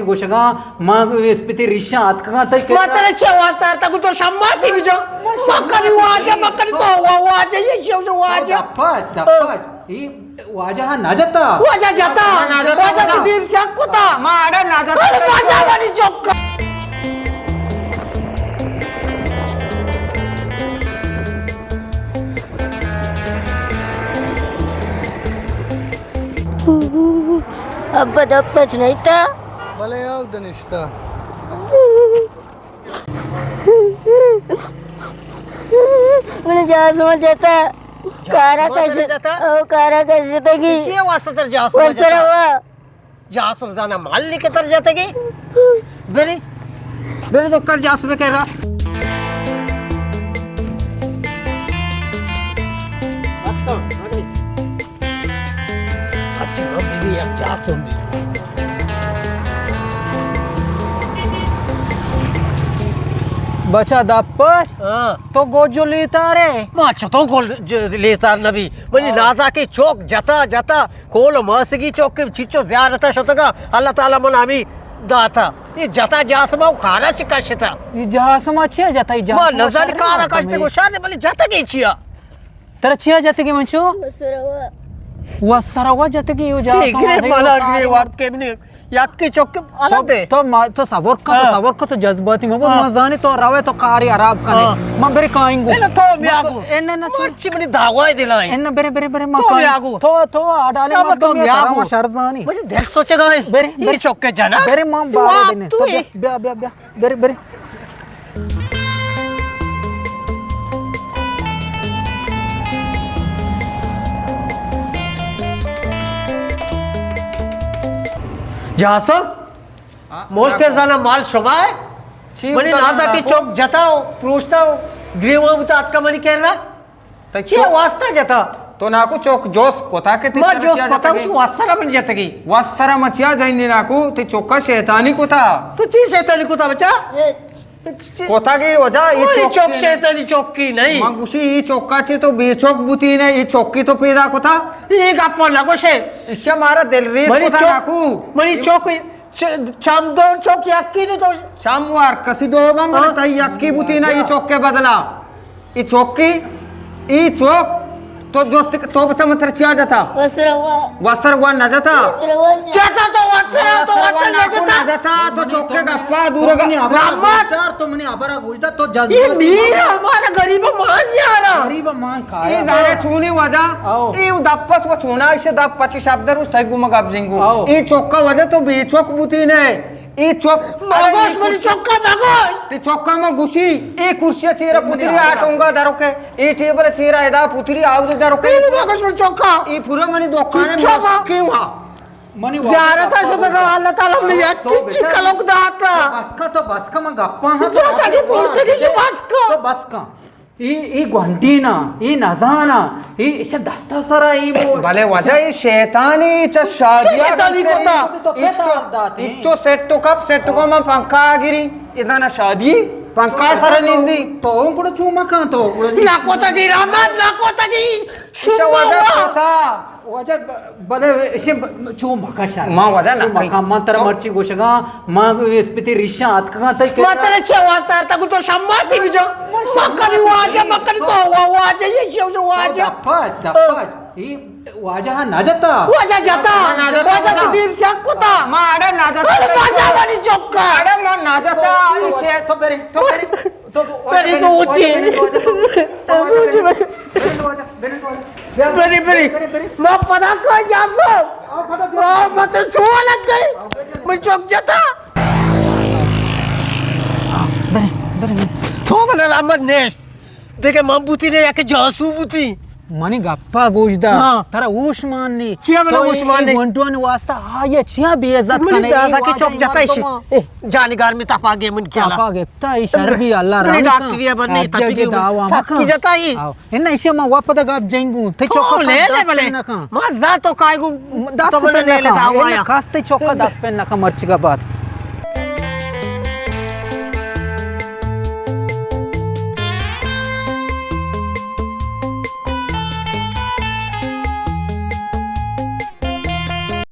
गोष्टगा मग स्पिती रिक्षा आत का म्हातारे वाजता तक तो शम्मा थी जो मकरी तो वाजा ये शेव वाजा दप्पाच ही वाजा हा नाजता वाजा की दिल शाकुता माडा नाजता अरे वाजा वाली चौक अब्बा दप्पच नहीं था भले यार दनिश्ता मैंने जहाँ समझ जाता कारा कैसे था कि ये वास्ता तर जा वर्षा हुआ जा समझाना माल लेके तर जाते की मेरे तो कर जास में कह रहा बीवी अब जा सुन बचा दप्पाच तो गोजो लेता रे माचो तो कोल लेता नबी मनी नाजा के चौक जता कोल मसगी चौक के चिचो ज़ियारता शतगा अल्लाह ताला मन आमी दाता ये जता जासमा खाना चिकाशता ये जहाँ समाचिया जाता ही मा नजर कारा कष्ट को शाने बली जता के छिया तर छिया जाते की मंचो वर्षा हुआ वा सरवा जाते की यो जा ग्रे मला ग्रे वाट के बने याक्की चौक के अलग दे तो सावर का तो जज्बाती मबो मजानी तो रवे तो कारी अराब का नहीं मैं बेरे काइंगो एना तो मी आगू एने ना चुरची बनी धावा दिलाई एने बेरे मैं तो मी आगू तो आडाले अब तो मी आगू शर्जानी मुझे देख सोचेगा ये चौक के जाना बेरे मां बारे देने तो ब्या बेरे जहासो मोल के जाना माल शमाए मनी नाजा की चौक जताओ पूछताओ ग्रेवा मुतात का मनी कह रहा चे वास्ता जता तो नाकू चौक जोस कोता के मा जोस कोता उस वासरा मन जतगी वस्सरा मचिया जाइनी नाकू ते चौका शैतानी कोता तो ची शैतानी कोता बच्चा कोता की वजह ये चौक शैतानी चौक की नहीं मगुशी ये चौका चे तो बेचौक बुती ने ये चौकी तो पैदा कोता ये गप्पो लगो शे इससे हमारा दिल रेस मनी कोता नाकू मनी चौक चामदोन चौक याकी नहीं तो शामवार कसी दो बम तई यक्की बुती ना ये चौक के बदला ये चौकी ये चौक तो जोस्त तो बच्चा मतलब चिया जाता वर्षा हुआ वसर हुआ न जाता जता तो वसर न जता जाता तो चौके गप्पा दूर का रामदार तो मने अबरा गुजदा तो ये जज्बाती मीर हमारा गरीब मान जा रहा गरीब मान ये खाया दाने छूनी वजह आओ। ये दप्पच को छूना इसे दप्पच शब्द रुस तय गुमग आप जिंगू आओ। ये चौका वजह तो बेचौक बुती ने ये चौक मगोश मनी चौका मगोश ते चौका में घुसी ये कुर्सिया चेहरा पुतरी आटोंगा दारो के ये टेबल चेहरा एदा पुतरी आउज दारो के मगोश मनी चौका ये पूरा मनी दुकान चुप में क्यों हा मनी ज़ियारत शुदा अल्लाह ताला ने याकी चिकलक दाता बस का मग गप्पा हा जाता की पूर्ति की बस का तो बस का ई ग्वांटीना ई नजाना ई इसे दस्ता सरा ई वो भले वजह ये शैतानी च शादिया शैतानी कोता तो पैसा इच्चो सेट को मैं पंखा गिरी इधर शादी पंखा सर निंदी तो उनको चूमा का तो ना कोता की रहमत ना कोता की वजह शुभ था वजह बले इसे चूमा का शान मां वजह ना का मंत्र मर्ची गोशगा मां स्पिति रिक्षा आत का तय म्हातारे वाजता तक तो शम्मा थी जो मकरी तो वाजा ये शेव वाजा दप्पाच ही वाजा हा नाजता वाजा की दिल शाकुता माडा नाजता अरे वाजा वाली चौक माडा मन नाजता इसे तो बेरे मेरी तो ऊंची बेरी मैं पता कर जा सब मत छुआ लग गई मैं चौक जाता तो मैंने रामत नेस्ट देखे मम्बूती ने याके जासू बूती मनी गप्पा गोजदा हाँ। तारा उस्मान ने चिया वाला उस्मान ने। घंटों ने वास्ता हाँ ये चिया बेइज्जत मनी कने दादा के चौक जाता है जानिगार में तपा गे मन क्या पापा गेप्ता ई शर्बी अल्लाह मनी राम डॉक्टरिया बनने तपी गे दावा साकी जाता ही इन्ना इसे मा वापदा गप जाएंगू ते तो चौका ले ले भले मां जा तो काय गो 10 तो पे ले ले दावा खास ते चौका 10 पे ना का मर्ची का बात